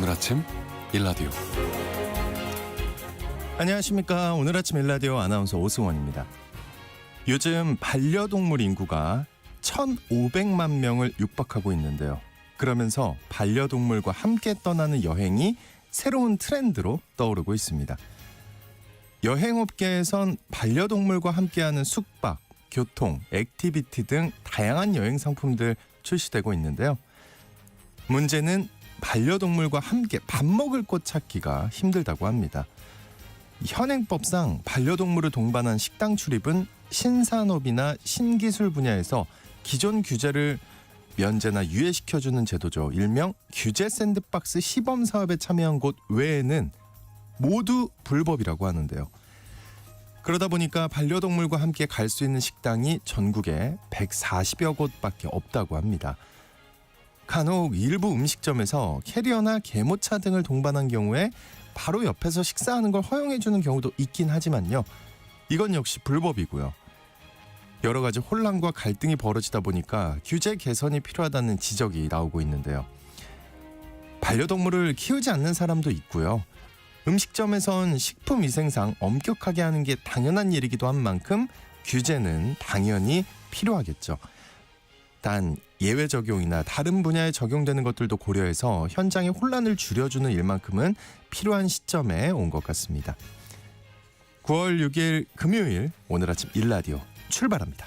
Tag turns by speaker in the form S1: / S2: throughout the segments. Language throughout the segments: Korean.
S1: 오늘 아침 일라디오.
S2: 안녕하십니까. 오늘 아침 일라디오 아나운서 오승원입니다. 요즘 반려동물 인구가 1,500만 명을 육박하고 있는데요. 그러면서 반려동물과 함께 떠나는 여행이 새로운 트렌드로 떠오르고 있습니다. 여행업계에선 반려동물과 함께하는 숙박, 교통, 액티비티 등 다양한 여행 상품들 출시되고 있는데요. 문제는 반려동물과 함께 밥 먹을 곳 찾기가 힘들다고 합니다. 현행법상 반려동물을 동반한 식당 출입은 신산업이나 신기술 분야에서 기존 규제를 면제나 유예시켜주는 제도죠. 일명 규제 샌드박스 시범 사업에 참여한 곳 외에는 모두 불법이라고 하는데요. 그러다 보니까 반려동물과 함께 갈 수 있는 식당이 전국에 140여 곳밖에 없다고 합니다. 간혹 일부 음식점에서 캐리어나 개모차 등을 동반한 경우에 바로 옆에서 식사하는 걸 허용해주는 경우도 있긴 하지만요. 이건 역시 불법이고요. 여러 가지 혼란과 갈등이 벌어지다 보니까 규제 개선이 필요하다는 지적이 나오고 있는데요. 반려동물을 키우지 않는 사람도 있고요. 음식점에선 식품위생상 엄격하게 하는 게 당연한 일이기도 한 만큼 규제는 당연히 필요하겠죠. 단 예외 적용이나 다른 분야에 적용되는 것들도 고려해서 현장의 혼란을 줄여주는 일만큼은 필요한 시점에 온 것 같습니다. 9월 6일 금요일 오늘 아침 일라디오 출발합니다.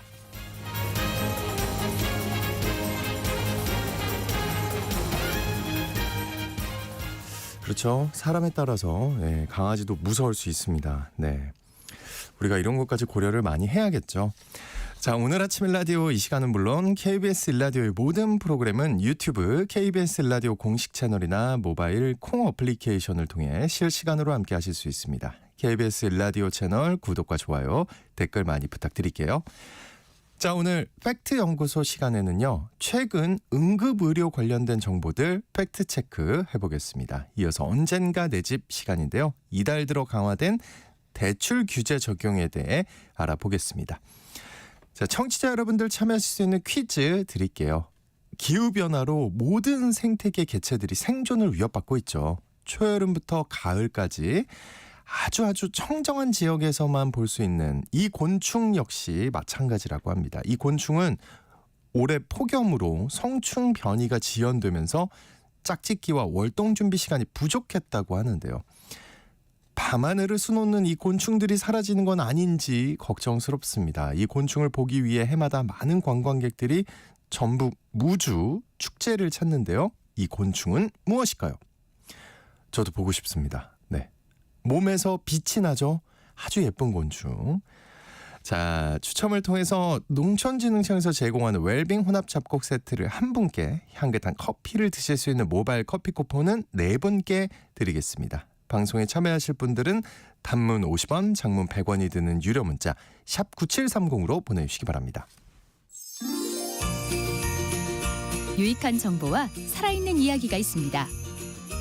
S2: 그렇죠. 사람에 따라서 강아지도 무서울 수 있습니다. 네, 우리가 이런 것까지 고려를 많이 해야겠죠. 자, 오늘 아침 일라디오 이 시간은 물론 KBS 일라디오의 모든 프로그램은 유튜브 KBS 일라디오 공식 채널이나 모바일 콩 어플리케이션을 통해 실시간으로 함께 하실 수 있습니다. KBS 일라디오 채널 구독과 좋아요, 댓글 많이 부탁드릴게요. 자, 오늘 팩트연구소 시간에는요. 최근 응급의료 관련된 정보들 팩트체크 해보겠습니다. 이어서 언젠가 내 집 시간인데요. 이달 들어 강화된 대출 규제 적용에 대해 알아보겠습니다. 자, 청취자 여러분들 참여하실 수 있는 퀴즈 드릴게요. 기후변화로 모든 생태계 개체들이 생존을 위협받고 있죠. 초여름부터 가을까지 아주 청정한 지역에서만 볼 수 있는 이 곤충 역시 마찬가지라고 합니다. 이 곤충은 올해 폭염으로 성충 변이가 지연되면서 짝짓기와 월동 준비 시간이 부족했다고 하는데요. 밤하늘을 수놓는 이 곤충들이 사라지는 건 아닌지 걱정스럽습니다. 이 곤충을 보기 위해 해마다 많은 관광객들이 전북 무주 축제를 찾는데요. 이 곤충은 무엇일까요? 저도 보고 싶습니다. 네, 몸에서 빛이 나죠. 아주 예쁜 곤충. 자, 추첨을 통해서 농촌진흥청에서 제공하는 웰빙 혼합 잡곡 세트를 한 분께, 향긋한 커피를 드실 수 있는 모바일 커피 쿠폰은 4분께 드리겠습니다. 방송에 참여하실 분들은 단문 50원, 장문 100원이 드는 유료 문자 샵 9730으로 보내주시기 바랍니다.
S3: 유익한 정보와 살아있는 이야기가 있습니다.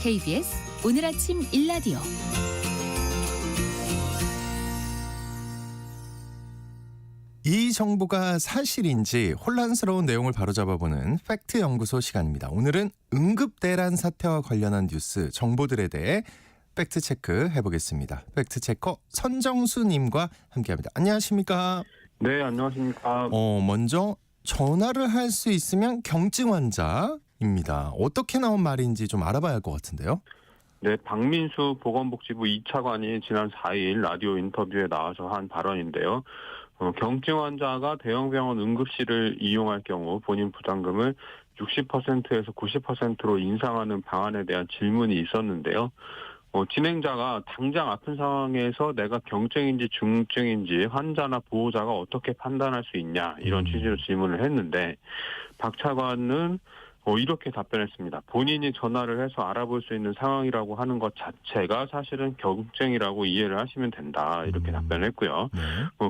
S3: KBS 오늘 아침 일라디오.
S2: 이 정보가 사실인지 혼란스러운 내용을 바로잡아보는 팩트연구소 시간입니다. 오늘은 응급대란 사태와 관련한 뉴스, 정보들에 대해 팩트체크 해보겠습니다. 팩트체커 선정수님과 함께합니다. 안녕하십니까?
S4: 네, 안녕하십니까.
S2: 먼저 전화를 할 수 있으면 경증 환자입니다. 어떻게 나온 말인지 좀 알아봐야 할 것 같은데요.
S4: 네, 박민수 보건복지부 2차관이 지난 4일 라디오 인터뷰에 나와서 한 발언인데요. 경증 환자가 대형병원 응급실을 이용할 경우 본인 부담금을 60%에서 90%로 인상하는 방안에 대한 질문이 있었는데요. 진행자가 당장 아픈 상황에서 내가 경증인지 중증인지 환자나 보호자가 어떻게 판단할 수 있냐, 이런 취지로 질문을 했는데 박 차관은 이렇게 답변했습니다. 본인이 전화를 해서 알아볼 수 있는 상황이라고 하는 것 자체가 사실은 경증이라고 이해를 하시면 된다, 이렇게 답변했고요.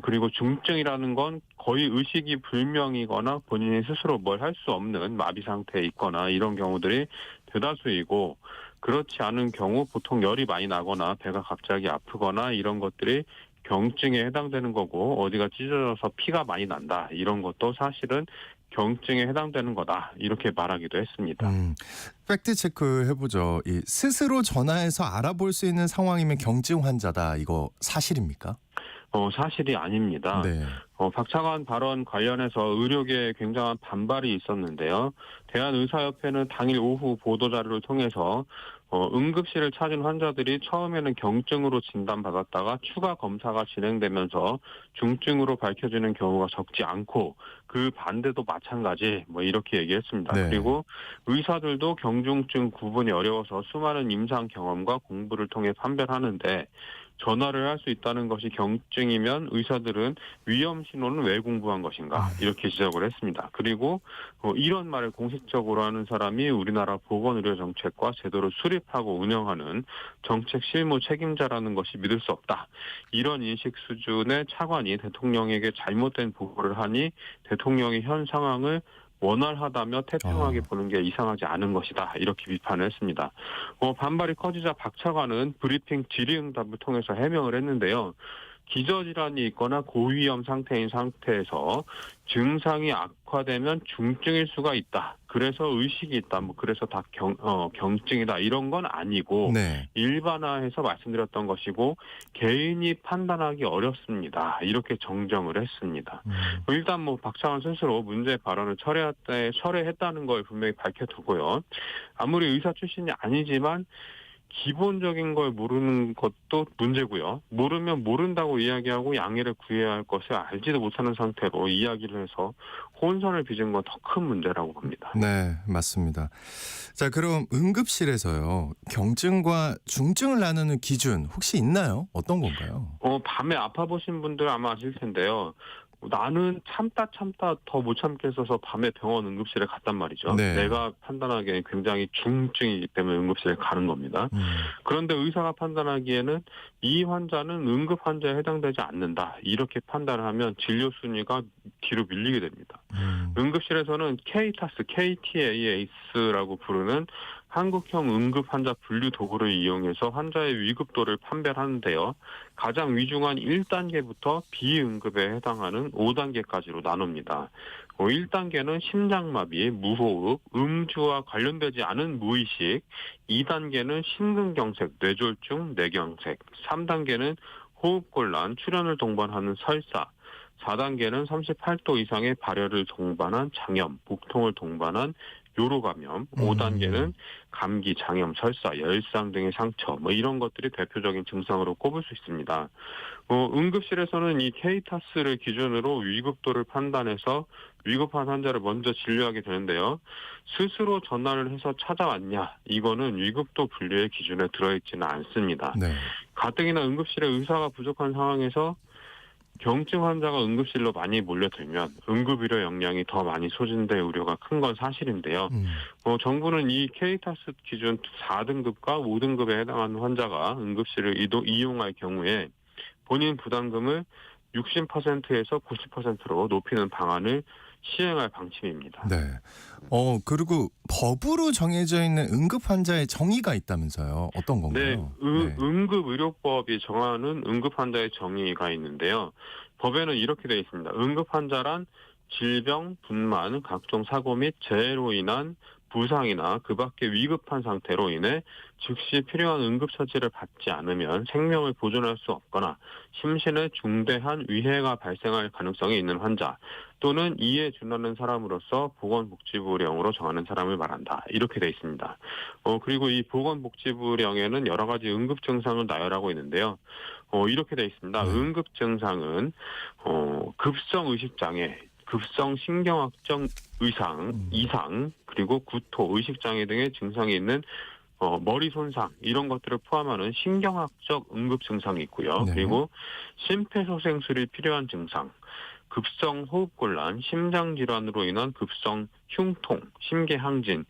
S4: 그리고 중증이라는 건 거의 의식이 불명이거나 본인이 스스로 뭘 할 수 없는 마비 상태에 있거나 이런 경우들이 대다수이고, 그렇지 않은 경우 보통 열이 많이 나거나 배가 갑자기 아프거나 이런 것들이 경증에 해당되는 거고 어디가 찢어져서 피가 많이 난다 이런 것도 사실은 경증에 해당되는 거다 이렇게 말하기도 했습니다.
S2: 팩트 체크 해보죠. 이 스스로 전화해서 알아볼 수 있는 상황이면 경증 환자다. 이거 사실입니까?
S4: 사실이 아닙니다.
S2: 네.
S4: 박 차관 발언 관련해서 의료계에 굉장한 반발이 있었는데요. 대한의사협회는 당일 오후 보도자료를 통해서 응급실을 찾은 환자들이 처음에는 경증으로 진단받았다가 추가 검사가 진행되면서 중증으로 밝혀지는 경우가 적지 않고 그 반대도 마찬가지 이렇게 얘기했습니다.
S2: 네.
S4: 그리고 의사들도 경중증 구분이 어려워서 수많은 임상 경험과 공부를 통해 판별하는데 전화를 할 수 있다는 것이 경증이면 의사들은 위험 신호는 왜 공부한 것인가 이렇게 지적을 했습니다. 그리고 이런 말을 공식적으로 하는 사람이 우리나라 보건의료정책과 제도를 수립하고 운영하는 정책 실무 책임자라는 것이 믿을 수 없다. 이런 인식 수준의 차관이 대통령에게 잘못된 보고를 하니 대통령이 현 상황을 원활하다며 태평하게 보는 게 이상하지 않은 것이다. 이렇게 비판을 했습니다. 반발이 커지자 박 차관은 브리핑 질의응답을 통해서 해명을 했는데요. 기저질환이 있거나 고위험 상태인 상태에서 증상이 악화되면 중증일 수가 있다. 그래서 의식이 있다. 그래서 다 경증이다. 이런 건 아니고
S2: 네.
S4: 일반화해서 말씀드렸던 것이고 개인이 판단하기 어렵습니다. 이렇게 정정을 했습니다. 일단 박 차관 스스로 문제 발언을 철회했다는 걸 분명히 밝혀두고요. 아무리 의사 출신이 아니지만 기본적인 걸 모르는 것도 문제고요. 모르면 모른다고 이야기하고 양해를 구해야 할 것을 알지도 못하는 상태로 이야기를 해서 혼선을 빚은 건 더 큰 문제라고 봅니다.
S2: 네, 맞습니다. 자, 그럼 응급실에서요. 경증과 중증을 나누는 기준 혹시 있나요? 어떤 건가요?
S4: 밤에 아파 보신 분들 아마 아실 텐데요. 나는 참다 더 못 참겠어서 밤에 병원 응급실에 갔단 말이죠.
S2: 네.
S4: 내가 판단하기에는 굉장히 중증이기 때문에 응급실에 가는 겁니다. 그런데 의사가 판단하기에는 이 환자는 응급 환자에 해당되지 않는다. 이렇게 판단을 하면 진료 순위가 뒤로 밀리게 됩니다. 응급실에서는 KTAS라고 부르는 한국형 응급 환자 분류 도구를 이용해서 환자의 위급도를 판별하는데요. 가장 위중한 1단계부터 비응급에 해당하는 5단계까지로 나눕니다. 1단계는 심장마비, 무호흡, 음주와 관련되지 않은 무의식, 2단계는 심근경색, 뇌졸중, 뇌경색, 3단계는 호흡곤란, 출현을 동반하는 설사, 4단계는 38도 이상의 발열을 동반한 장염, 복통을 동반한 요로감염, 5단계는 감기, 장염, 설사, 열상 등의 상처, 이런 것들이 대표적인 증상으로 꼽을 수 있습니다. 응급실에서는 이 KTAS를 기준으로 위급도를 판단해서 위급한 환자를 먼저 진료하게 되는데요. 스스로 전화를 해서 찾아왔냐, 이거는 위급도 분류의 기준에 들어있지는 않습니다.
S2: 네.
S4: 가뜩이나 응급실에 의사가 부족한 상황에서 경증 환자가 응급실로 많이 몰려들면 응급의료 역량이 더 많이 소진될 우려가 큰 건 사실인데요. 정부는 이 KTAS 기준 4등급과 5등급에 해당하는 환자가 응급실을 이용할 경우에 본인 부담금을 60%에서 90%로 높이는 방안을 시행할 방침입니다.
S2: 네. 그리고 법으로 정해져 있는 응급 환자의 정의가 있다면서요. 어떤 건가요?
S4: 네, 응급의료법이 정하는 응급 환자의 정의가 있는데요. 법에는 이렇게 되어 있습니다. 응급 환자란 질병, 분만, 각종 사고 및 재해로 인한 부상이나 그 밖의 위급한 상태로 인해 즉시 필요한 응급처치를 받지 않으면 생명을 보존할 수 없거나 심신에 중대한 위해가 발생할 가능성이 있는 환자 또는 이에 준하는 사람으로서 보건복지부령으로 정하는 사람을 말한다. 이렇게 돼 있습니다. 그리고 이 보건복지부령에는 여러 가지 응급 증상을 나열하고 있는데요. 이렇게 돼 있습니다. 응급 증상은 급성 의식장애, 급성 신경학적 이상, 그리고 구토, 의식장애 등의 증상이 있는 머리 손상 이런 것들을 포함하는 신경학적 응급 증상이 있고요.
S2: 네.
S4: 그리고 심폐소생술이 필요한 증상, 급성 호흡곤란, 심장질환으로 인한 급성 흉통, 심계항진,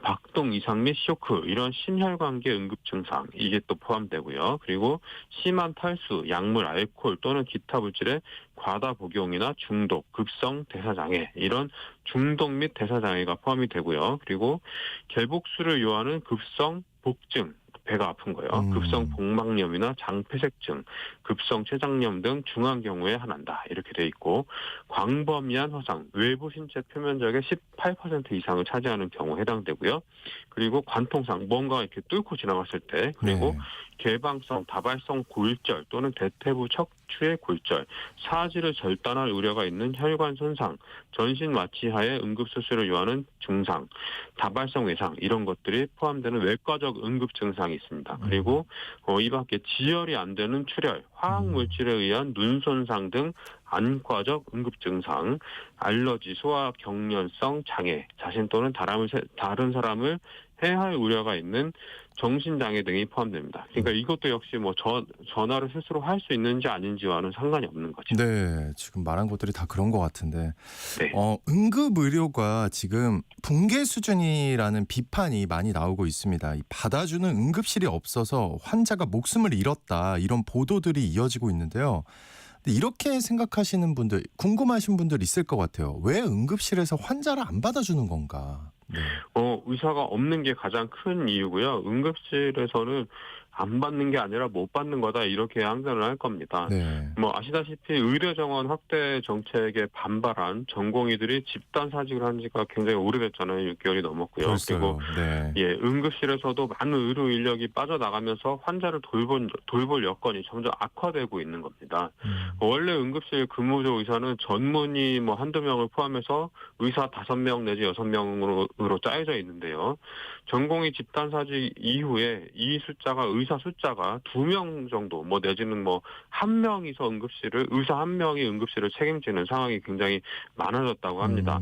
S4: 박동 이상 및 쇼크 이런 심혈관계 응급 증상 이게 또 포함되고요. 그리고 심한 탈수, 약물, 알코올 또는 기타 물질의 과다 복용이나 중독, 급성 대사장애 이런 중독 및 대사장애가 포함이 되고요. 그리고 개복수를 요하는 급성 복증, 배가 아픈 거예요. 급성 복막염이나 장폐색증, 급성 췌장염 등 중한 경우에 한한다. 이렇게 돼 있고 광범위한 화상, 외부 신체 표면적의 18% 이상을 차지하는 경우에 해당되고요. 그리고 관통상, 뭔가 이렇게 뚫고 지나갔을 때, 그리고
S2: 네.
S4: 개방성, 다발성 골절 또는 대퇴부 척추의 골절, 사지를 절단할 우려가 있는 혈관 손상, 전신 마취하에 응급수술을 요하는 증상, 다발성 외상 이런 것들이 포함되는 외과적 응급 증상이 있습니다. 그리고 이 밖에 지혈이 안 되는 출혈, 화학물질에 의한 눈 손상 등 안과적 응급 증상, 알러지, 소화 경련성 장애, 자신 또는 다른 사람을 해할 우려가 있는 정신장애 등이 포함됩니다. 그러니까 이것도 역시 뭐 전화를 스스로 할 수 있는지 아닌지와는 상관이 없는 거죠.
S2: 네, 지금 말한 것들이 다 그런 것 같은데,
S4: 네.
S2: 응급의료가 지금 붕괴 수준이라는 비판이 많이 나오고 있습니다. 이 받아주는 응급실이 없어서 환자가 목숨을 잃었다 이런 보도들이 이어지고 있는데요. 근데 이렇게 생각하시는 분들, 궁금하신 분들 있을 것 같아요. 왜 응급실에서 환자를 안 받아주는 건가? 네.
S4: 의사가 없는 게 가장 큰 이유고요. 응급실에서는 안 받는 게 아니라 못 받는 거다 이렇게 항변을 할 겁니다.
S2: 네.
S4: 뭐 아시다시피 의료 정원 확대 정책에 반발한 전공의들이 집단 사직을 한 지가 굉장히 오래됐잖아요. 6개월이 넘었고요.
S2: 벌써요.
S4: 그리고
S2: 네.
S4: 응급실에서도 많은 의료 인력이 빠져나가면서 환자를 돌볼 여건이 점점 악화되고 있는 겁니다. 원래 응급실 근무조 의사는 전문의 뭐 한두 명을 포함해서 의사 5명 내지 6명으로 짜여져 있는데요. 전공의 집단 사직 이후에 이 숫자가 의사 숫자가 2명 정도 뭐 내지는 뭐 1명이서 의사 1명이 응급실을 책임지는 상황이 굉장히 많아졌다고 합니다.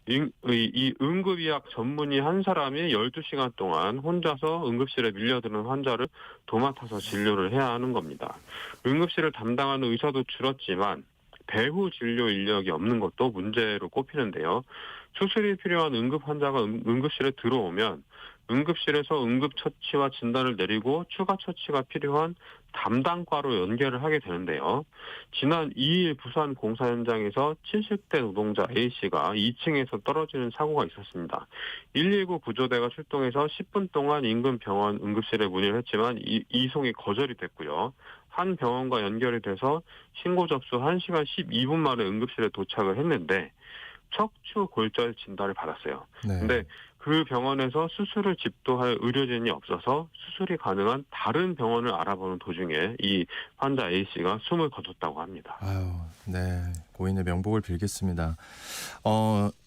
S4: 이 응급의학 전문의 한 사람이 12시간 동안 혼자서 응급실에 밀려드는 환자를 도맡아서 진료를 해야 하는 겁니다. 응급실을 담당하는 의사도 줄었지만 배후 진료 인력이 없는 것도 문제로 꼽히는데요. 수술이 필요한 응급 환자가 응급실에 들어오면 응급실에서 응급처치와 진단을 내리고 추가 처치가 필요한 담당과로 연결을 하게 되는데요. 지난 2일 부산 공사 현장에서 70대 노동자 A씨가 2층에서 떨어지는 사고가 있었습니다. 119 구조대가 출동해서 10분 동안 인근 병원 응급실에 문의를 했지만 이송이 거절이 됐고요. 한 병원과 연결이 돼서 신고 접수 1시간 12분 만에 응급실에 도착을 했는데 척추 골절 진단을 받았어요.
S2: 네.
S4: 근데 그 병원에서 수술을 집도할 의료진이 없어서 수술이 가능한 다른 병원을 알아보는 도중에 이 환자 A씨가 숨을 거뒀다고 합니다.
S2: 아유, 네. 고인의 명복을 빌겠습니다.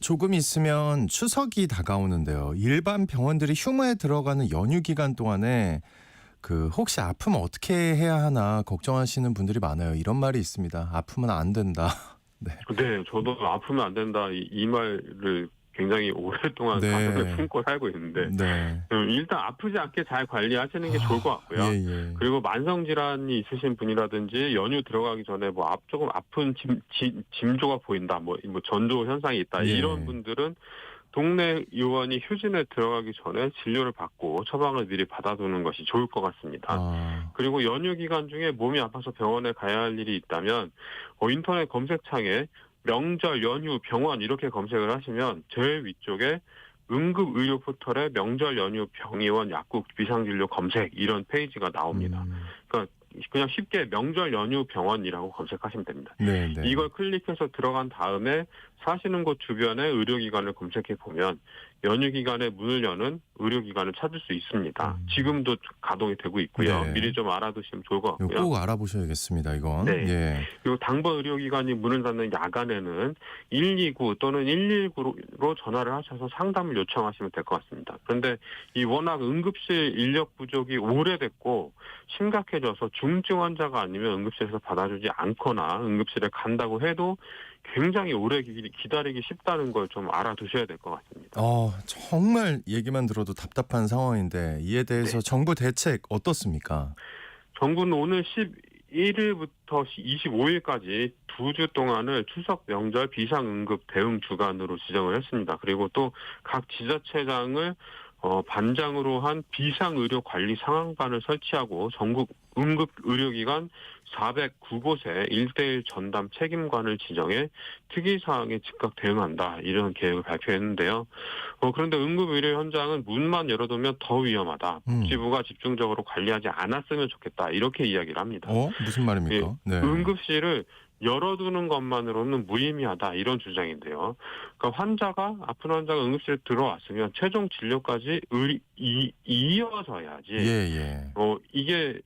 S2: 조금 있으면 추석이 다가오는데요. 일반 병원들이 휴무에 들어가는 연휴 기간 동안에 혹시 아프면 어떻게 해야 하나 걱정하시는 분들이 많아요. 이런 말이 있습니다. 아프면 안 된다. 네.
S4: 네, 저도 아프면 안 된다 이 말을 굉장히 오랫동안
S2: 네.
S4: 가슴에 품고 살고 있는데
S2: 네.
S4: 일단 아프지 않게 잘 관리하시는 게 좋을 것 같고요.
S2: 예.
S4: 그리고 만성 질환이 있으신 분이라든지 연휴 들어가기 전에 뭐 조금 아픈 징조가 보인다, 뭐 전조 현상이 있다
S2: 예.
S4: 이런 분들은 동네 의원이 휴진에 들어가기 전에 진료를 받고 처방을 미리 받아두는 것이 좋을 것 같습니다. 그리고 연휴 기간 중에 몸이 아파서 병원에 가야 할 일이 있다면 인터넷 검색창에 명절, 연휴, 병원 이렇게 검색을 하시면 제일 위쪽에 응급의료 포털에 명절, 연휴, 병의원, 약국, 비상진료 검색 이런 페이지가 나옵니다. 그러니까 그냥 쉽게 명절, 연휴, 병원이라고 검색하시면 됩니다.
S2: 네.
S4: 이걸 클릭해서 들어간 다음에 사시는 곳 주변의 의료기관을 검색해 보면 연휴 기간에 문을 여는 의료기관을 찾을 수 있습니다. 지금도 가동이 되고 있고요.
S2: 네.
S4: 미리 좀 알아두시면 좋을 것 같고요.
S2: 꼭 알아보셔야겠습니다. 이건.
S4: 네.
S2: 예.
S4: 그리고 당번 의료기관이 문을 닫는 야간에는 129 또는 119로 전화를 하셔서 상담을 요청하시면 될 것 같습니다. 그런데 이 워낙 응급실 인력 부족이 오래됐고 심각해져서 중증 환자가 아니면 응급실에서 받아주지 않거나 응급실에 간다고 해도 굉장히 오래 기다리기 쉽다는 걸 좀 알아두셔야 될 것 같습니다.
S2: 정말 얘기만 들어도 답답한 상황인데 이에 대해서 정부 대책 어떻습니까?
S4: 정부는 오늘 11일부터 25일까지 2주 동안을 추석 명절 비상응급 대응 주간으로 지정을 했습니다. 그리고 또 각 지자체장을 반장으로 한 비상의료 관리 상황반을 설치하고 전국 응급 의료기관 409곳에 1대1 전담 책임관을 지정해 특이사항에 즉각 대응한다. 이런 계획을 발표했는데요. 그런데 응급의료 현장은 문만 열어두면 더 위험하다. 복지부가 집중적으로 관리하지 않았으면 좋겠다. 이렇게 이야기를 합니다.
S2: 무슨 말입니까? 네.
S4: 응급실을 열어두는 것만으로는 무의미하다. 이런 주장인데요. 그러니까 아픈 환자가 응급실에 들어왔으면 최종 진료까지 이어져야지.
S2: 예.
S4: 이게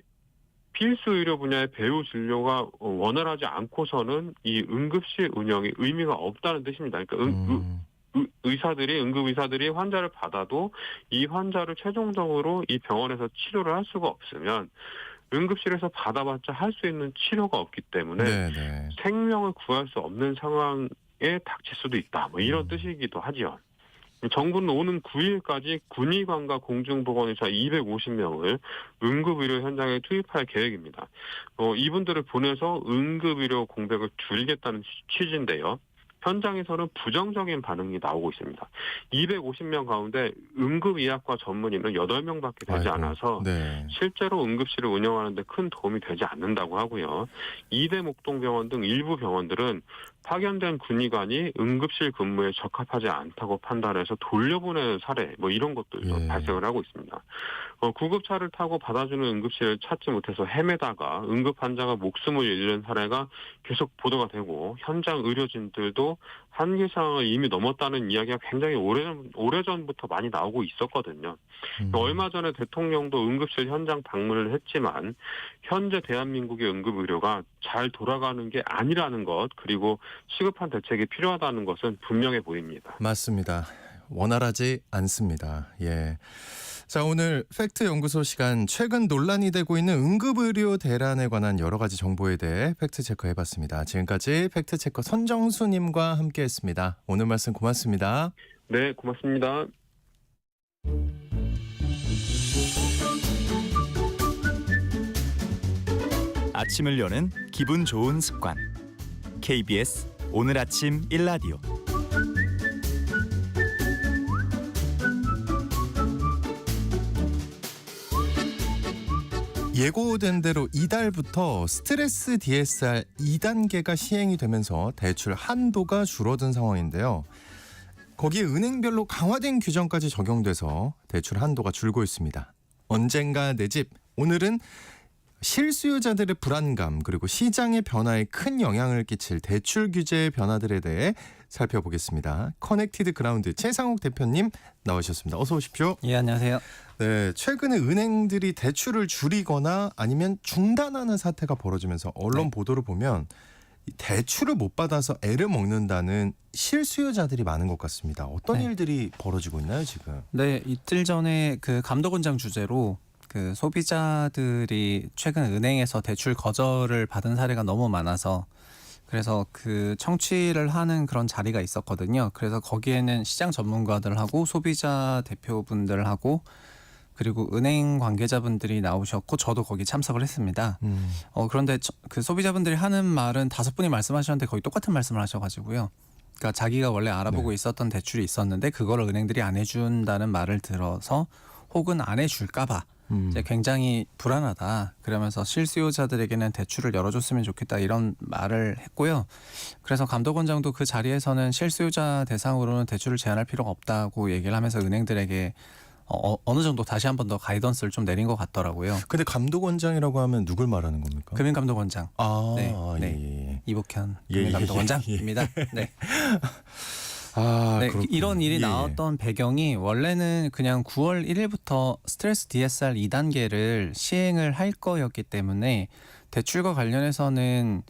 S4: 필수 의료 분야의 배후 진료가 원활하지 않고서는 이 응급실 운영이 의미가 없다는 뜻입니다. 그러니까 응급의사들이 환자를 받아도 이 환자를 최종적으로 이 병원에서 치료를 할 수가 없으면 응급실에서 받아봤자 할 수 있는 치료가 없기 때문에
S2: 네네.
S4: 생명을 구할 수 없는 상황에 닥칠 수도 있다. 이런 뜻이기도 하죠. 정부는 오는 9일까지 군의관과 공중보건의사 250명을 응급의료 현장에 투입할 계획입니다. 이분들을 보내서 응급의료 공백을 줄이겠다는 취지인데요. 현장에서는 부정적인 반응이 나오고 있습니다. 250명 가운데 응급의학과 전문의는 8명밖에 되지 않아서
S2: 네.
S4: 실제로 응급실을 운영하는 데 큰 도움이 되지 않는다고 하고요. 이대 목동병원 등 일부 병원들은 파견된 군의관이 응급실 근무에 적합하지 않다고 판단해서 돌려보내는 사례 이런 것들도 발생을 하고 있습니다. 구급차를 타고 받아주는 응급실을 찾지 못해서 헤매다가 응급 환자가 목숨을 잃는 사례가 계속 보도가 되고 현장 의료진들도 한계 상황을 이미 넘었다는 이야기가 굉장히 오래전부터 많이 나오고 있었거든요. 얼마 전에 대통령도 응급실 현장 방문을 했지만 현재 대한민국의 응급의료가 잘 돌아가는 게 아니라는 것, 그리고 시급한 대책이 필요하다는 것은 분명해 보입니다.
S2: 맞습니다. 원활하지 않습니다. 예. 자, 오늘 팩트연구소 시간, 최근 논란이 되고 있는 응급의료 대란에 관한 여러 가지 정보에 대해 팩트체크 해봤습니다. 지금까지 팩트체커 선정수님과 함께했습니다. 오늘 말씀 고맙습니다.
S4: 네, 고맙습니다.
S1: 아침을 여는 기분 좋은 습관. KBS 오늘 아침 일라디오.
S2: 예고된 대로 이달부터 스트레스 DSR 2단계가 시행이 되면서 대출 한도가 줄어든 상황인데요. 거기에 은행별로 강화된 규정까지 적용돼서 대출 한도가 줄고 있습니다. 언젠가 내 집, 오늘은 실수요자들의 불안감 그리고 시장의 변화에 큰 영향을 끼칠 대출 규제의 변화들에 대해 살펴보겠습니다. 커넥티드 그라운드 최상욱 대표님 나오셨습니다. 어서 오십시오.
S5: 예, 안녕하세요.
S2: 네, 최근에 은행들이 대출을 줄이거나 아니면 중단하는 사태가 벌어지면서 언론 보도를 보면 대출을 못 받아서 애를 먹는다는 실수요자들이 많은 것 같습니다. 어떤 일들이 벌어지고 있나요, 지금?
S5: 네, 이틀 전에 그 감독원장 주재로 그 소비자들이 최근 은행에서 대출 거절을 받은 사례가 너무 많아서 그래서 그 청취를 하는 그런 자리가 있었거든요. 그래서 거기에는 시장 전문가들하고 소비자 대표분들하고 그리고 은행 관계자분들이 나오셨고 저도 거기 참석을 했습니다. 그런데 그 소비자분들이 하는 말은 5분이 말씀하셨는데 거의 똑같은 말씀을 하셔가지고요. 그러니까 자기가 원래 알아보고 있었던 대출이 있었는데 그거를 은행들이 안 해준다는 말을 들어서 혹은 안 해줄까봐 이제 굉장히 불안하다. 그러면서 실수요자들에게는 대출을 열어줬으면 좋겠다 이런 말을 했고요. 그래서 감독원장도 그 자리에서는 실수요자 대상으로는 대출을 제한할 필요가 없다고 얘기를 하면서 은행들에게 어느 정도 다시 한 번 더 가이던스를 좀 내린 것 같더라고요.
S2: 근데 감독원장이라고 하면 누굴 말하는 겁니까?
S5: 금융감독원장. 네.
S2: 예.
S5: 이복현
S2: 예,
S5: 금융감독원장입니다. 네. 네, 이런 일이 나왔던 배경이 원래는 그냥 9월 1일부터 스트레스 DSR 2단계를 시행을 할 거였기 때문에 대출과 관련해서는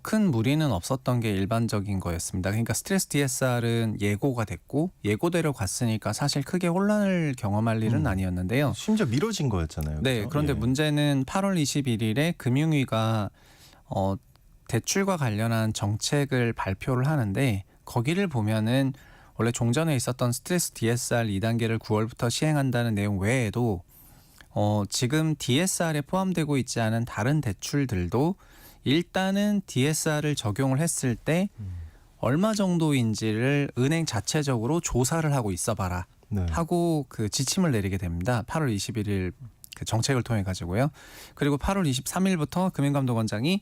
S5: 큰 무리는 없었던 게 일반적인 거였습니다. 그러니까 스트레스 DSR은 예고가 됐고 예고대로 갔으니까 사실 크게 혼란을 경험할 일은 아니었는데요.
S2: 심지어 미뤄진 거였잖아요.
S5: 네,
S2: 그렇죠?
S5: 그런데 문제는 8월 21일에 금융위가 대출과 관련한 정책을 발표를 하는데 거기를 보면은 원래 종전에 있었던 스트레스 DSR 2단계를 9월부터 시행한다는 내용 외에도 지금 DSR에 포함되고 있지 않은 다른 대출들도 일단은 DSR을 적용을 했을 때 얼마 정도인지를 은행 자체적으로 조사를 하고 있어봐라 하고 그 지침을 내리게 됩니다. 8월 21일 그 정책을 통해 가지고요. 그리고 8월 23일부터 금융감독원장이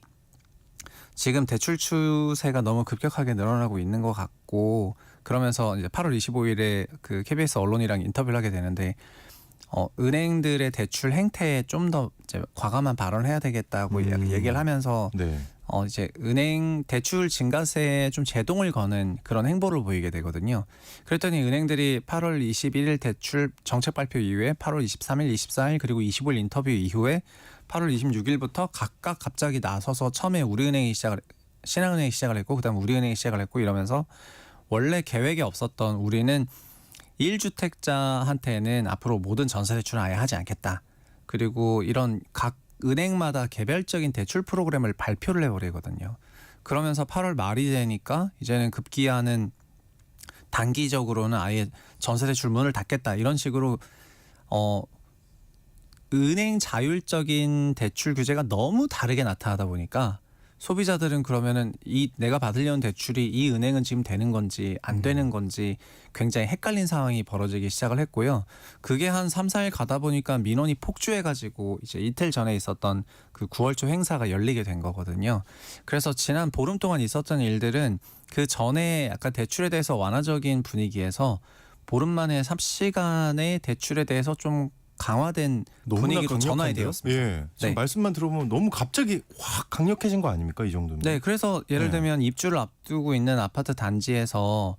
S5: 지금 대출 추세가 너무 급격하게 늘어나고 있는 것 같고 그러면서 이제 8월 25일에 그 KBS 언론이랑 인터뷰를 하게 되는데 은행들의 대출 행태에 좀 더 과감한 발언을 해야 되겠다고 얘기를 하면서
S2: 네.
S5: 이제 은행 대출 증가세에 좀 제동을 거는 그런 행보를 보이게 되거든요. 그랬더니 은행들이 8월 21일 대출 정책 발표 이후에 8월 23일, 24일 그리고 25일 인터뷰 이후에 8월 26일부터 각각 갑자기 나서서 처음에 우리은행이 신한은행이 시작을 했고 그다음 우리은행이 시작을 했고 이러면서 원래 계획에 없었던 우리는 1주택자한테는 앞으로 모든 전세 대출은 아예 하지 않겠다. 그리고 이런 각 은행마다 개별적인 대출 프로그램을 발표를 해버리거든요. 그러면서 8월 말이 되니까 이제는 급기야는 단기적으로는 아예 전세 대출 문을 닫겠다. 이런 식으로 은행 자율적인 대출 규제가 너무 다르게 나타나다 보니까 소비자들은 그러면은 이 내가 받으려는 대출이 이 은행은 지금 되는 건지 안 되는 건지 굉장히 헷갈린 상황이 벌어지기 시작을 했고요. 그게 한 3, 4일 가다 보니까 민원이 폭주해가지고 이제 이틀 전에 있었던 그 9월 초 행사가 열리게 된 거거든요. 그래서 지난 보름 동안 있었던 일들은 그 전에 약간 대출에 대해서 완화적인 분위기에서 보름 만에 삽시간에 대출에 대해서 좀 강화된 분위기로 전환이 되었습니다.
S2: 예. 지금
S5: 네.
S2: 말씀만 들어보면 너무 갑자기 확 강력해진 거 아닙니까? 이 정도면.
S5: 네, 그래서 예를 들면 입주를 앞두고 있는 아파트 단지에서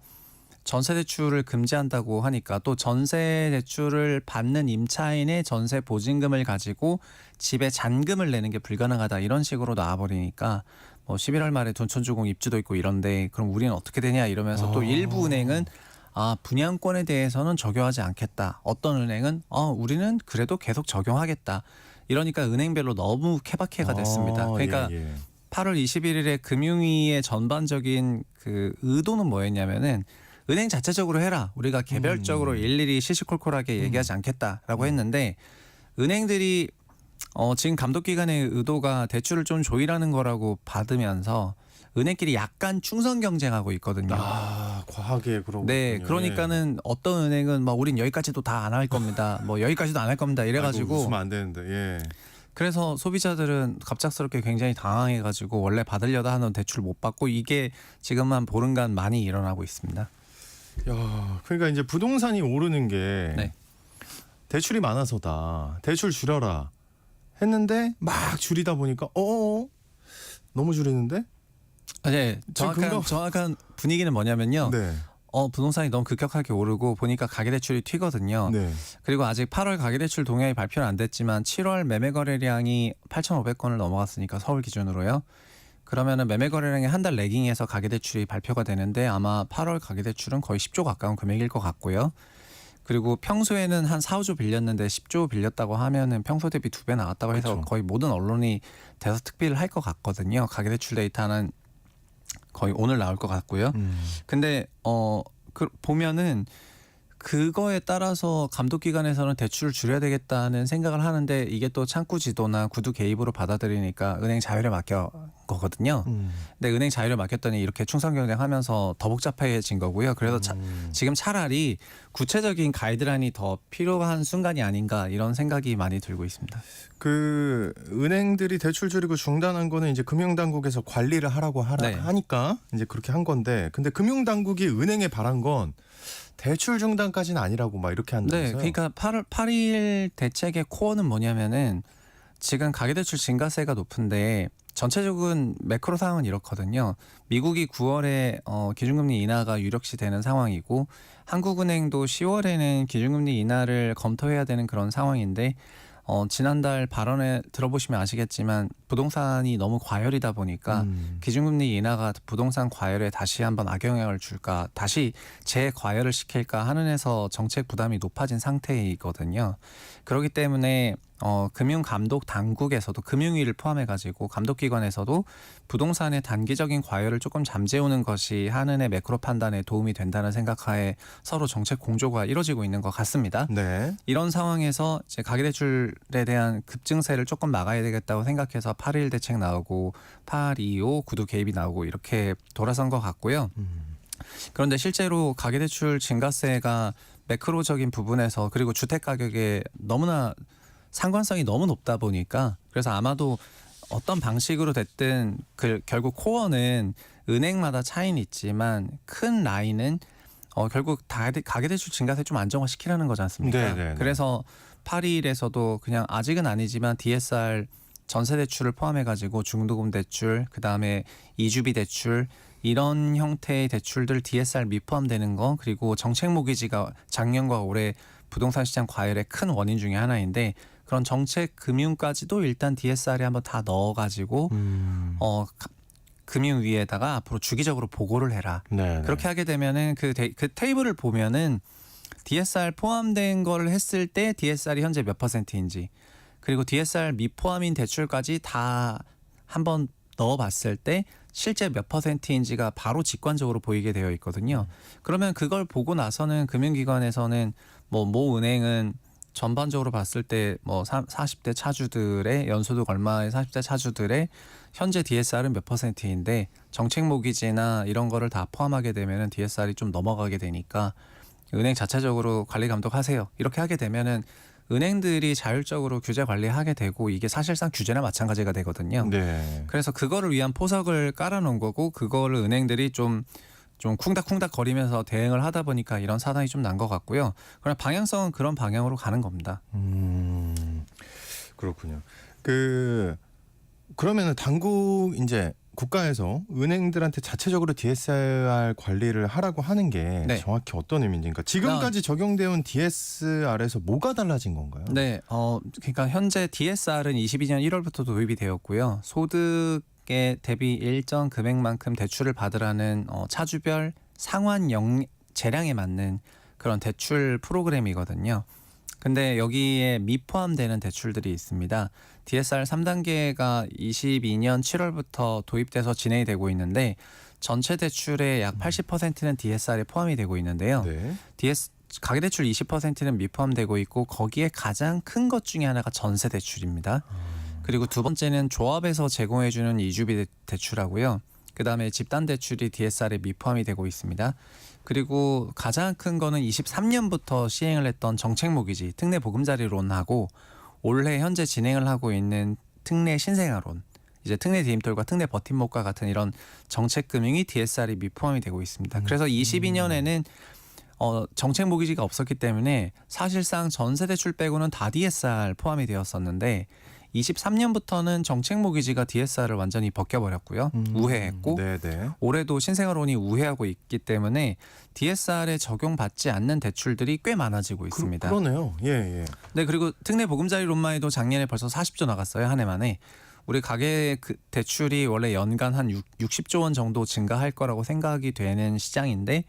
S5: 전세 대출을 금지한다고 하니까 또 전세 대출을 받는 임차인의 전세 보증금을 가지고 집에 잔금을 내는 게 불가능하다 이런 식으로 나와버리니까 뭐 11월 말에 둔촌주공 입주도 있고 이런데 그럼 우리는 어떻게 되냐 이러면서 또 일부 은행은 분양권에 대해서는 적용하지 않겠다. 어떤 은행은 우리는 그래도 계속 적용하겠다. 이러니까 은행별로 너무 케바케가 됐습니다. 그러니까
S2: 예.
S5: 8월 21일에 금융위의 전반적인 그 의도는 뭐였냐면은 은행 자체적으로 해라. 우리가 개별적으로 일일이 시시콜콜하게 얘기하지 않겠다라고 했는데 은행들이 지금 감독기관의 의도가 대출을 좀 조율하는 거라고 받으면서 은행끼리 약간 충성 경쟁하고 있거든요.
S2: 과하게 그러고.
S5: 네, 그러니까는 어떤 은행은 막 우린 여기까지도 다 안 할 겁니다. 뭐 여기까지도 안 할 겁니다. 이래가지고
S2: 웃으면 안 되는데. 예.
S5: 그래서 소비자들은 갑작스럽게 굉장히 당황해가지고 원래 받으려다 하는 대출 못 받고 이게 지금 한 보름간 많이 일어나고 있습니다.
S2: 야, 그러니까 이제 부동산이 오르는 게
S5: 네.
S2: 대출이 많아서다. 대출 줄여라 했는데 막 줄이다 보니까 너무 줄이는데?
S5: 네, 정확한 분위기는 뭐냐면요.
S2: 네.
S5: 부동산이 너무 급격하게 오르고 보니까 가계대출이 튀거든요.
S2: 네.
S5: 그리고 아직 8월 가계대출 동향이 발표는 안 됐지만 7월 매매 거래량이 8,500건을 넘어갔으니까 서울 기준으로요. 그러면은 매매 거래량이 한 달 레깅해서 가계대출이 발표가 되는데 아마 8월 가계대출은 거의 10조 가까운 금액일 것 같고요. 그리고 평소에는 한 4, 5조 빌렸는데 10조 빌렸다고 하면은 평소 대비 2배 나왔다고 해서
S2: 그쵸.
S5: 거의 모든 언론이 대서특필을 할 것 같거든요. 가계대출 데이터는 거의 오늘 나올 것 같고요. 근데 보면은 그거에 따라서 감독기관에서는 대출을 줄여야 되겠다는 생각을 하는데 이게 또 창구 지도나 구두 개입으로 받아들이니까 은행 자율에 맡겨 거거든요. 근데 은행 자율에 맡겼더니 이렇게 충성 경쟁하면서 더 복잡해진 거고요. 그래서 지금 차라리 구체적인 가이드라인이 더 필요한 순간이 아닌가 이런 생각이 많이 들고 있습니다.
S2: 그 은행들이 대출 줄이고 중단한 거는 이제 금융당국에서 관리를 하라고 하니까 이제 그렇게 한 건데, 근데 금융당국이 은행에 바란 건 대출 중단까지는 아니라고 막 이렇게 한다면서요?
S5: 네, 그러니까 8일 대책의 코어는 뭐냐면은 지금 가계대출 증가세가 높은데 전체적인 매크로 상황은 이렇거든요. 미국이 9월에 기준금리 인하가 유력시 되는 상황이고 한국은행도 10월에는 기준금리 인하를 검토해야 되는 그런 상황인데 지난달 발언에 들어보시면 아시겠지만 부동산이 너무 과열이다 보니까 기준금리 인하가 부동산 과열에 다시 한번 악영향을 줄까, 다시 재과열을 시킬까 하는 데서 정책 부담이 높아진 상태이거든요. 그렇기 때문에 금융감독 당국에서도 금융위를 포함해가지고 감독기관에서도 부동산의 단기적인 과열을 조금 잠재우는 것이 한은의 매크로 판단에 도움이 된다는 생각하에 서로 정책 공조가 이루어지고 있는 것 같습니다.
S2: 네.
S5: 이런 상황에서 이제 가계대출에 대한 급증세를 조금 막아야 되겠다고 생각해서 8.1 대책 나오고 8.25 구두 개입이 나오고 이렇게 돌아선 것 같고요. 그런데 실제로 가계대출 증가세가 매크로적인 부분에서 그리고 주택 가격에 너무나 상관성이 너무 높다 보니까 그래서 아마도 어떤 방식으로 됐든 결국 코어는 은행마다 차이는 있지만 큰 라인은 결국 가계대출 증가세 좀 안정화시키라는 거지 않습니까?
S2: 네네네.
S5: 그래서 8일에서도 그냥 아직은 아니지만 DSR 전세대출을 포함해가지고 중도금 대출, 그 다음에 이주비 대출 이런 형태의 대출들 DSR 미포함되는 거, 그리고 정책 모기지가 작년과 올해 부동산 시장 과열의 큰 원인 중에 하나인데 그런 정책 금융까지도 일단 DSR에 한번 다 넣어가지고 금융위에다가 앞으로 주기적으로 보고를 해라.
S2: 네.
S5: 그렇게 하게 되면은 그 테이블을 보면은 DSR 포함된 거를 했을 때 DSR이 현재 몇 %인지, 그리고 DSR 미포함인 대출까지 다 한번 넣어봤을 때 실제 몇 %인지가 바로 직관적으로 보이게 되어 있거든요. 그러면 그걸 보고 나서는 금융기관에서는 모 은행은 전반적으로 봤을 때 40대 차주들의 연소득 얼마의 40대 차주들의 현재 DSR은 몇 %인데 정책 모기지나 이런 거를 다 포함하게 되면은 DSR이 좀 넘어가게 되니까 은행 자체적으로 관리 감독하세요. 이렇게 하게 되면은 은행들이 자율적으로 규제 관리하게 되고 이게 사실상 규제나 마찬가지가 되거든요.
S2: 네.
S5: 그래서 그거를 위한 포석을 깔아놓은 거고 그거를 은행들이 좀 쿵닥쿵닥 거리면서 대응을 하다 보니까 이런 사단이 좀 난 것 같고요. 그러나 방향성은 그런 방향으로 가는 겁니다.
S2: 그렇군요. 그러면은 당국 이제 국가에서 은행들한테 자체적으로 DSR 관리를 하라고 하는 게
S5: 네.
S2: 정확히 어떤 의미인지, 그러니까 지금까지 적용되어 온 DSR에서 뭐가 달라진 건가요?
S5: 네, 그러니까 현재 DSR은 22년 1월부터 도입이 되었고요. 소득에 대비 일정 금액만큼 대출을 받으라는 차주별 상환 재량에 맞는 그런 대출 프로그램이거든요. 근데 여기에 미포함되는 대출들이 있습니다. DSR 3단계가 22년 7월부터 도입돼서 진행이 되고 있는데 전체 대출의 약 80%는 DSR에 포함이 되고 있는데요.
S2: 네.
S5: 가계대출 20%는 미포함되고 있고 거기에 가장 큰 것 중에 하나가 전세 대출입니다. 그리고 두 번째는 조합에서 제공해주는 이주비 대출하고요. 그다음에 집단 대출이 DSR에 미포함이 되고 있습니다. 그리고 가장 큰 거는 23년부터 시행을 했던 정책 모기지 특례 보금자리론하고 올해 현재 진행을 하고 있는 특례 신생아론, 이제 특례 디딤돌과 특례 버팀목과 같은 이런 정책 금융이 DSR이 미포함이 되고 있습니다. 그래서 22년에는 정책 모기지가 없었기 때문에 사실상 전세 대출 빼고는 다 DSR 포함이 되었었는데 23년부터는 정책 모기지가 DSR을 완전히 벗겨버렸고요. 우회했고
S2: 네네.
S5: 올해도 신생아론이 우회하고 있기 때문에 DSR에 적용받지 않는 대출들이 꽤 많아지고 있습니다.
S2: 그러네요. 예.
S5: 네, 그리고 특례 보금자리론만 해도 작년에 벌써 40조 나갔어요. 한 해만에. 우리 가계 대출이 원래 연간 한 60조 원 정도 증가할 거라고 생각이 되는 시장인데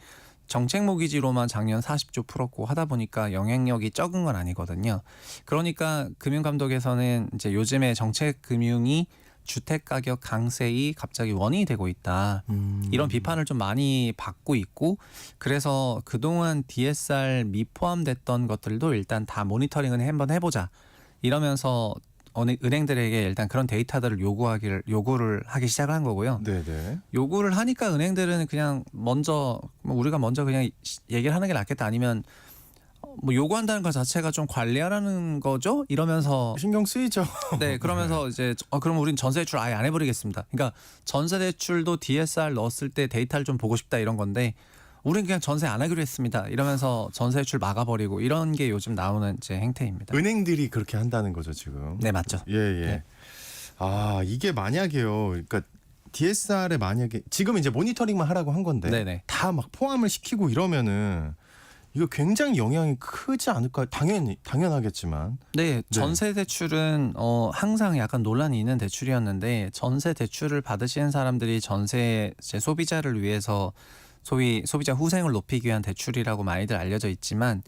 S5: 정책 모기지로만 작년 40조 풀었고 하다 보니까 영향력이 적은 건 아니거든요. 그러니까 금융감독에서는 이제 요즘에 정책 금융이 주택 가격 강세이 갑자기 원인이 되고 있다. 이런 비판을 좀 많이 받고 있고 그래서 그동안 DSR 미포함됐던 것들도 일단 다 모니터링을 한번 해보자. 이러면서 은행들에게 일단 그런 데이터들을 요구를 하기 시작한 거고요.
S2: 네네.
S5: 요구를 하니까 은행들은 그냥 우리가 먼저 그냥 얘기를 하는 게 낫겠다, 아니면 요구한다는 것 자체가 좀 관리하라는 거죠? 이러면서
S2: 신경 쓰이죠.
S5: 네, 그러면서 이제 그럼 우린 전세 대출 아예 안 해버리겠습니다. 그러니까 전세 대출도 DSR 넣었을 때 데이터를 좀 보고 싶다 이런 건데 우리는 그냥 전세 안 하기로 했습니다. 이러면서 전세 대출 막아버리고 이런 게 요즘 나오는 이제 행태입니다.
S2: 은행들이 그렇게 한다는 거죠 지금.
S5: 네, 맞죠.
S2: 예.
S5: 네.
S2: 아 이게 만약에요. 그러니까 DSR에 만약에 지금 이제 모니터링만 하라고 한 건데
S5: 네네.
S2: 다 막 포함을 시키고 이러면은 이거 굉장히 영향이 크지 않을까요? 당연하겠지만.
S5: 네, 전세 대출은 항상 약간 논란이 있는 대출이었는데 전세 대출을 받으시는 사람들이 전세 소비자를 위해서 소위 소비자 후생을 높이기 위한 대출이라고 많이들 알려져 있지만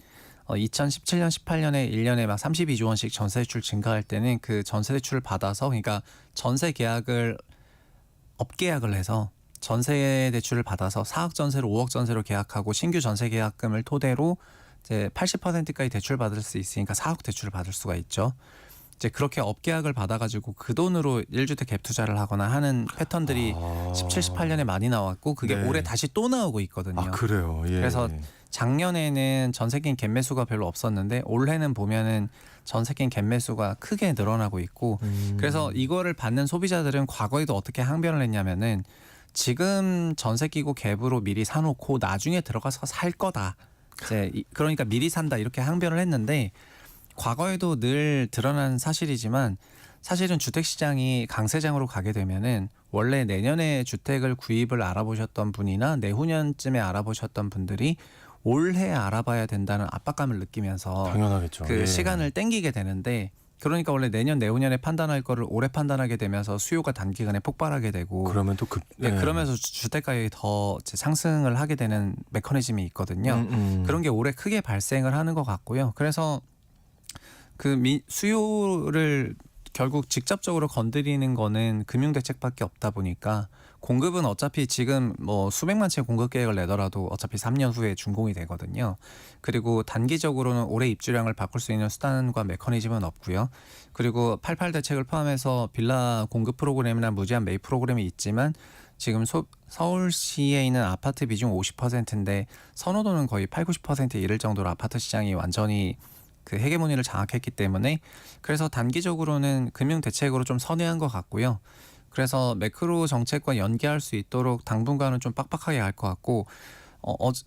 S5: 2017년, 18년에 1년에 막 32조 원씩 전세 대출 증가할 때는 그 전세 대출을 받아서 그러니까 전세 계약을 업계약을 해서 전세 대출을 받아서 4억 전세로 5억 전세로 계약하고 신규 전세 계약금을 토대로 이제 80%까지 대출 받을 수 있으니까 4억 대출을 받을 수가 있죠. 이제 그렇게 업계약을 받아가지고 그 돈으로 1주택 갭 투자를 하거나 하는 패턴들이 17, 18년에 많이 나왔고 그게
S2: 네.
S5: 올해 다시 또 나오고 있거든요.
S2: 아 그래요. 예.
S5: 그래서 작년에는 전세 끼인 갭 매수가 별로 없었는데 올해는 보면은 전세 끼인 갭 매수가 크게 늘어나고 있고 그래서 이거를 받는 소비자들은 과거에도 어떻게 항변을 했냐면은 지금 전세 끼고 갭으로 미리 사놓고 나중에 들어가서 살 거다. 이제 그러니까 미리 산다 이렇게 항변을 했는데 과거에도 늘 드러난 사실이지만 사실은 주택시장이 강세장으로 가게 되면은 원래 내년에 주택을 구입을 알아보셨던 분이나 내후년쯤에 알아보셨던 분들이 올해 알아봐야 된다는 압박감을 느끼면서
S2: 당연하겠죠.
S5: 그
S2: 예.
S5: 시간을 땡기게 되는데 그러니까 원래 내년 내후년에 판단할 거를 올해 판단하게 되면서 수요가 단기간에 폭발하게 되고
S2: 그러면 또
S5: 네, 그러면서 주택 가격이 더 이제 상승을 하게 되는 메커니즘이 있거든요. 그런 게 올해 크게 발생을 하는 것 같고요. 그래서 그 수요를 결국 직접적으로 건드리는 거는 금융대책밖에 없다 보니까 공급은 어차피 지금 뭐 수백만 채 공급 계획을 내더라도 어차피 3년 후에 준공이 되거든요. 그리고 단기적으로는 올해 입주량을 바꿀 수 있는 수단과 메커니즘은 없고요. 그리고 88 대책을 포함해서 빌라 공급 프로그램이나 무제한 매입 프로그램이 있지만 지금 서울시에 있는 아파트 비중 50%인데 선호도는 거의 8, 90%에 이를 정도로 아파트 시장이 완전히 그 헤게모니를 장악했기 때문에 그래서 단기적으로는 금융 대책으로 좀 선회한 것 같고요. 그래서 매크로 정책과 연계할 수 있도록 당분간은 좀 빡빡하게 갈 것 같고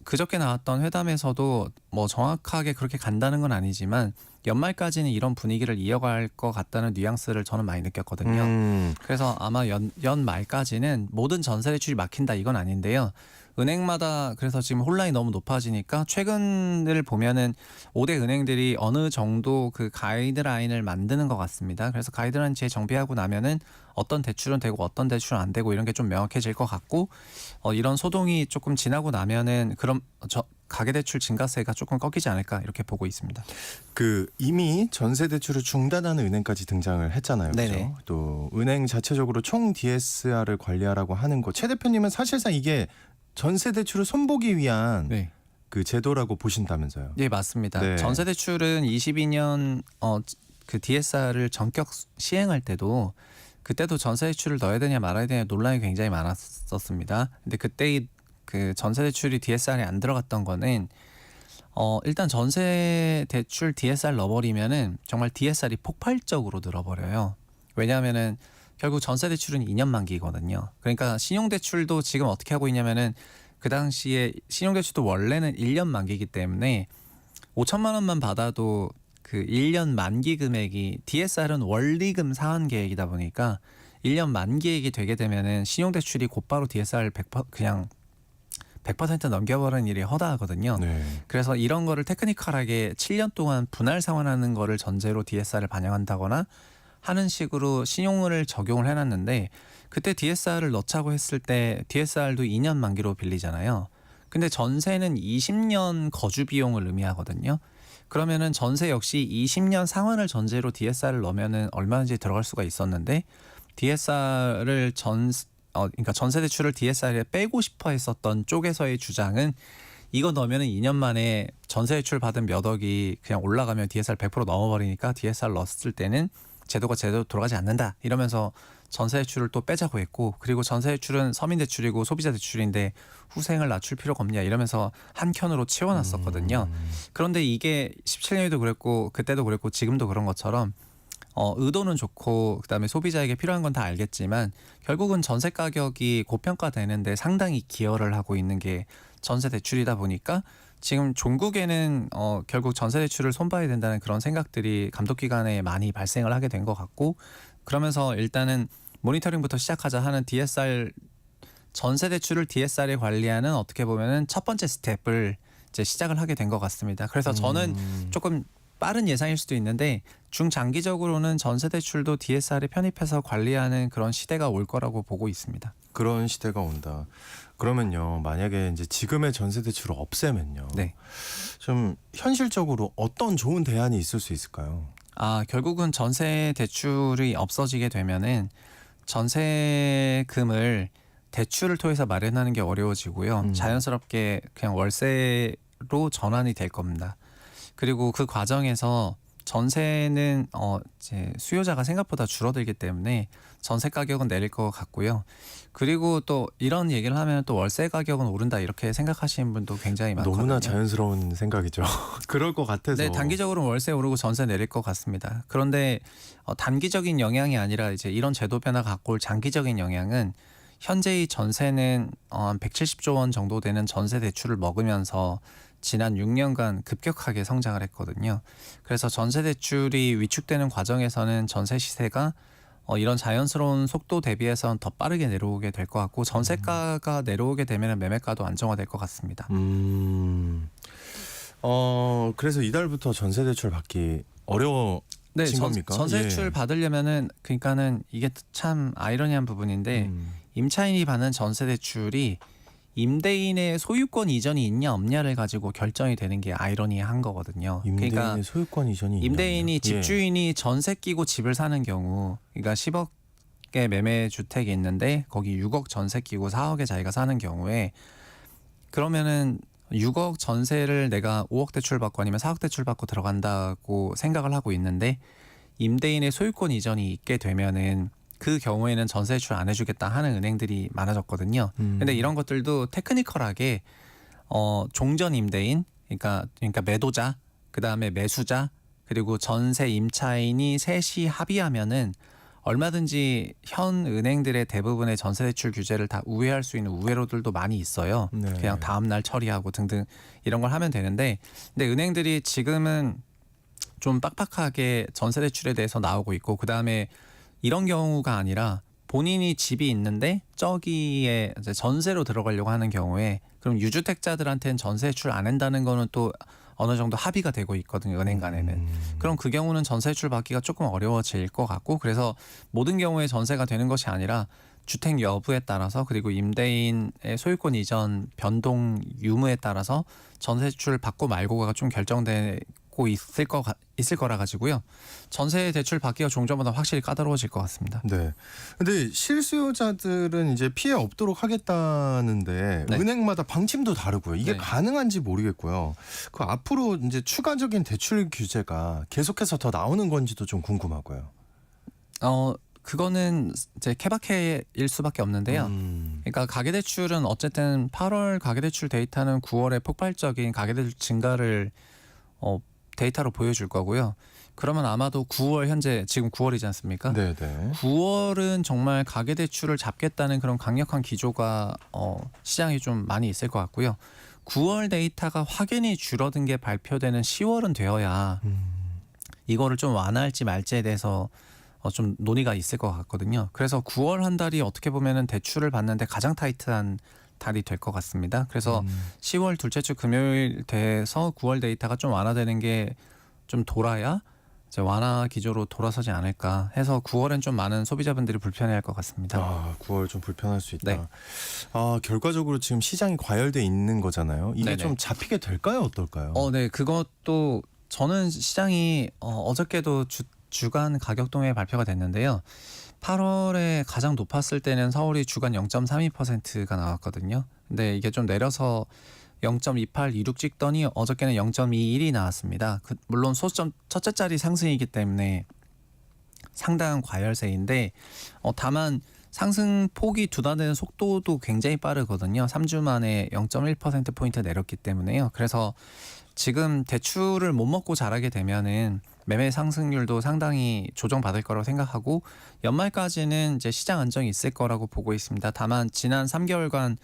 S5: 그저께 나왔던 회담에서도 뭐 정확하게 그렇게 간다는 건 아니지만 연말까지는 이런 분위기를 이어갈 것 같다는 뉘앙스를 저는 많이 느꼈거든요. 그래서 아마 연말까지는 모든 전세 대출이 막힌다 이건 아닌데요. 은행마다 그래서 지금 혼란이 너무 높아지니까 최근을 보면은 5대 은행들이 어느 정도 그 가이드라인을 만드는 것 같습니다. 그래서 가이드라인 제 정비하고 나면은 어떤 대출은 되고 어떤 대출은 안 되고 이런 게 좀 명확해질 것 같고 이런 소동이 조금 지나고 나면은 그럼 가계대출 증가세가 조금 꺾이지 않을까 이렇게 보고 있습니다.
S2: 그 이미 전세 대출을 중단하는 은행까지 등장을 했잖아요. 그렇죠?
S5: 네네.
S2: 또 은행 자체적으로 총 DSR을 관리하라고 하는 거. 최 대표님은 사실상 이게 전세 대출을 손보기 위한
S5: 네.
S2: 그 제도라고 보신다면서요.
S5: 예, 맞습니다.
S2: 네.
S5: 전세 대출은 22년 그 DSR을 전격 시행할 때도 그때도 전세 대출을 넣어야 되냐 말아야 되냐 논란이 굉장히 많았었습니다. 근데 그때 그 전세 대출이 DSR에 안 들어갔던 거는 일단 전세 대출 DSR 넣어버리면은 정말 DSR이 폭발적으로 늘어버려요. 왜냐하면은 결국 전세 대출은 2년 만기거든요. 그러니까 신용 대출도 지금 어떻게 하고 있냐면은 그 당시에 신용 대출도 원래는 1년 만기이기 때문에 5천만 원만 받아도 그 1년 만기 금액이 DSR은 원리금 상환 계획이다 보니까 1년 만기액이 되게 되면은 신용 대출이 곧바로 DSR 100% 그냥 100% 넘겨버리는 일이 허다하거든요.
S2: 네.
S5: 그래서 이런 거를 테크니컬하게 7년 동안 분할 상환하는 거를 전제로 DSR을 반영한다거나 하는 식으로 신용을 적용을 해놨는데 그때 DSR을 넣자고 했을 때 DSR도 2년 만기로 빌리잖아요. 근데 전세는 20년 거주 비용을 의미하거든요. 그러면은 전세 역시 20년 상환을 전제로 DSR을 넣으면은 얼마든지 들어갈 수가 있었는데 DSR을 그러니까 전세 대출을 DSR에 빼고 싶어 했었던 쪽에서의 주장은 이거 넣으면은 2년 만에 전세 대출 받은 몇 억이 그냥 올라가면 DSR 100% 넘어버리니까 DSR 넣었을 때는 제도가 제대로 돌아가지 않는다 이러면서 전세 대출을 또 빼자고 했고 그리고 전세 대출은 서민 대출이고 소비자 대출인데 후생을 낮출 필요가 없냐 이러면서 한켠으로 치워놨었거든요. 그런데 이게 17년에도 그랬고 그때도 그랬고 지금도 그런 것처럼 의도는 좋고 그다음에 소비자에게 필요한 건 다 알겠지만 결국은 전세 가격이 고평가되는데 상당히 기여를 하고 있는 게 전세 대출이다 보니까 지금 종국에는 결국 전세 대출을 손봐야 된다는 그런 생각들이 감독기관에 많이 발생을 하게 된 것 같고 그러면서 일단은 모니터링부터 시작하자 하는 DSR 전세 대출을 DSR에 관리하는 어떻게 보면은 첫 번째 스텝을 이제 시작을 하게 된 것 같습니다. 그래서 저는 조금 빠른 예상일 수도 있는데 중장기적으로는 전세 대출도 DSR에 편입해서 관리하는 그런 시대가 올 거라고 보고 있습니다.
S2: 그런 시대가 온다. 그러면요, 만약에 이제 지금의 전세 대출을 없애면요,
S5: 네.
S2: 좀 현실적으로 어떤 좋은 대안이 있을 수 있을까요?
S5: 결국은 전세 대출이 없어지게 되면은 전세금을 대출을 통해서 마련하는 게 어려워지고요. 자연스럽게 그냥 월세로 전환이 될 겁니다. 그리고 그 과정에서 전세는 이제 수요자가 생각보다 줄어들기 때문에 전세 가격은 내릴 것 같고요. 그리고 또 이런 얘기를 하면 또 월세 가격은 오른다 이렇게 생각하시는 분도 굉장히 많거든요.
S2: 너무나 자연스러운 생각이죠. 그럴 것 같아서.
S5: 네, 단기적으로 월세 오르고 전세 내릴 것 같습니다. 그런데 단기적인 영향이 아니라 이제 이런 제도 변화가 갖고 올 장기적인 영향은 현재의 전세는 170조 원 정도 되는 전세 대출을 먹으면서 지난 6년간 급격하게 성장을 했거든요. 그래서 전세 대출이 위축되는 과정에서는 전세 시세가 이런 자연스러운 속도 대비해서는 더 빠르게 내려오게 될 것 같고 전세가가 내려오게 되면 매매가도 안정화될 것 같습니다.
S2: 그래서 이달부터 전세 대출 받기 어려워진
S5: 네,
S2: 겁니까?
S5: 전세 대출 받으려면은 그러니까는 이게 참 아이러니한 부분인데 임차인이 받는 전세 대출이 임대인의 소유권 이전이 있냐 없냐를 가지고 결정이 되는 게 아이러니한 거거든요.
S2: 임대인의
S5: 그러니까
S2: 소유권 이전이
S5: 임대인이
S2: 있냐면요?
S5: 집주인이 전세 끼고 집을 사는 경우, 그러니까 10억의 매매 주택이 있는데 거기 6억 전세 끼고 4억에 자기가 사는 경우에 그러면은 6억 전세를 내가 5억 대출 받고 아니면 4억 대출 받고 들어간다고 생각을 하고 있는데 임대인의 소유권 이전이 있게 되면은 그 경우에는 전세 대출 안 해주겠다 하는 은행들이 많아졌거든요. 근데 이런 것들도 테크니컬하게 종전 임대인, 그러니까 매도자, 그 다음에 매수자, 그리고 전세 임차인이 셋이 합의하면은 얼마든지 현 은행들의 대부분의 전세 대출 규제를 다 우회할 수 있는 우회로들도 많이 있어요.
S2: 네.
S5: 그냥 다음 날 처리하고 등등 이런 걸 하면 되는데, 근데 은행들이 지금은 좀 빡빡하게 전세 대출에 대해서 나오고 있고, 그 다음에 이런 경우가 아니라 본인이 집이 있는데 저기에 이제 전세로 들어가려고 하는 경우에 그럼 유주택자들한테는 전세 대출 안 한다는 거는 또 어느 정도 합의가 되고 있거든요, 은행 간에는. 그럼 그 경우는 전세 대출 받기가 조금 어려워질 것 같고, 그래서 모든 경우에 전세가 되는 것이 아니라 주택 여부에 따라서 그리고 임대인의 소유권 이전 변동 유무에 따라서 전세 대출 받고 말고가 좀 결정되고 있을 거라 가지고요. 전세 대출 받기가 종전보다 확실히 까다로워질 것 같습니다.
S2: 네. 근데 실수요자들은 이제 피해 없도록 하겠다는데
S5: 네.
S2: 은행마다 방침도 다르고요. 이게
S5: 네.
S2: 가능한지 모르겠고요. 그 앞으로 이제 추가적인 대출 규제가 계속해서 더 나오는 건지도 좀 궁금하고요.
S5: 그거는 이제 케바케일 수밖에 없는데요. 그러니까 가계대출은 어쨌든 8월 가계대출 데이터는 9월에 폭발적인 가계대출 증가를 데이터로 보여줄 거고요. 그러면 아마도 9월 현재 지금 9월이지 않습니까?
S2: 네네.
S5: 9월은 정말 가계대출을 잡겠다는 그런 강력한 기조가 시장에 좀 많이 있을 것 같고요. 9월 데이터가 확연히 줄어든 게 발표되는 10월은 되어야 이거를 좀 완화할지 말지에 대해서 좀 논의가 있을 것 같거든요. 그래서 9월 한 달이 어떻게 보면은 대출을 받는데 가장 타이트한 달이 될 것 같습니다. 그래서 10월 둘째 주 금요일 돼서 9월 데이터가 좀 완화되는 게 좀 돌아야 이제 완화 기조로 돌아서지 않을까 해서 9월엔 좀 많은 소비자분들이 불편해할 것 같습니다.
S2: 9월 좀 불편할 수 있다.
S5: 네.
S2: 결과적으로 지금 시장이 과열돼 있는 거잖아요. 이게
S5: 네네.
S2: 좀 잡히게 될까요? 어떨까요?
S5: 네, 그것도 저는 시장이 어저께도 주간 가격동에 발표가 됐는데요. 8월에 가장 높았을 때는 서울이 주간 0.32%가 나왔거든요. 근데 이게 좀 내려서 0.2826 찍더니 어저께는 0.21이 나왔습니다. 물론 소점 첫째 자리 상승이기 때문에 상당한 과열세인데 다만 상승폭이 둔화되는 속도도 굉장히 빠르거든요. 3주 만에 0.1%포인트 내렸기 때문에요. 그래서 지금 대출을 못 먹고 자라게 되면은 매매 상승률도 상당히 조정받을 거라고 생각하고 연말까지는 이제 시장 안정이 있을 거라고 보고 있습니다. 다만 지난 3개월간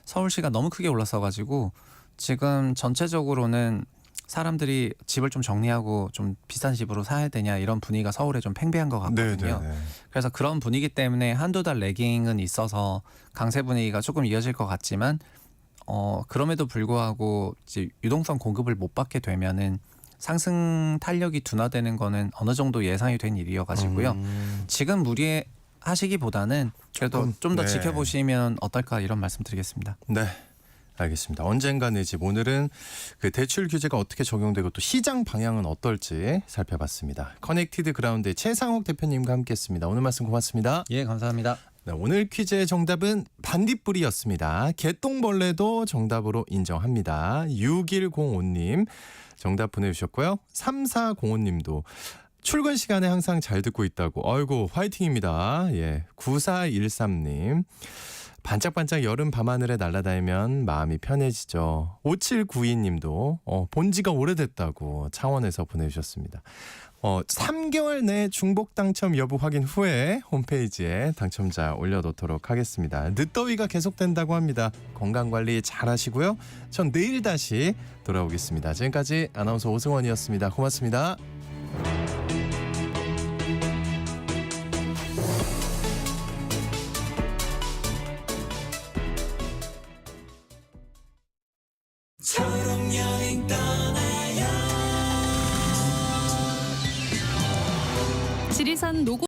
S5: 서울시가 너무 크게 올랐어가지고 지금 전체적으로는 사람들이 집을 좀 정리하고 좀 비싼 집으로 사야 되냐 이런 분위기가 서울에 좀 팽배한 것 같거든요.
S2: 네네.
S5: 그래서 그런 분위기 때문에 한두 달 레깅은 있어서 강세 분위기가 조금 이어질 것 같지만 그럼에도 불구하고 이제 유동성 공급을 못 받게 되면은 상승 탄력이 둔화되는 거는 어느 정도 예상이 된 일이어가지고요. 지금 무리하시기보다는 그래도 좀 더
S2: 네.
S5: 지켜보시면 어떨까 이런 말씀드리겠습니다.
S2: 네. 알겠습니다. 언젠가 내 집 오늘은 그 대출 규제가 어떻게 적용되고 또 시장 방향은 어떨지 살펴봤습니다. 커넥티드 그라운드의 최상욱 대표님과 함께했습니다. 오늘 말씀 고맙습니다.
S5: 예, 감사합니다.
S2: 네, 오늘 퀴즈의 정답은 반딧불이었습니다. 개똥벌레도 정답으로 인정합니다. 6105님 정답 보내주셨고요. 3405님도 출근 시간에 항상 잘 듣고 있다고. 아이고 화이팅입니다. 예, 9413님 반짝반짝 여름 밤하늘에 날아다니면 마음이 편해지죠. 5792님도 본지가 오래됐다고 창원에서 보내주셨습니다. 3개월 내 중복 당첨 여부 확인 후에 홈페이지에 당첨자 올려놓도록 하겠습니다. 늦더위가 계속된다고 합니다. 건강관리 잘 하시고요. 전 내일 다시 돌아오겠습니다. 지금까지 아나운서 오승원이었습니다. 고맙습니다.
S3: 지리산 노고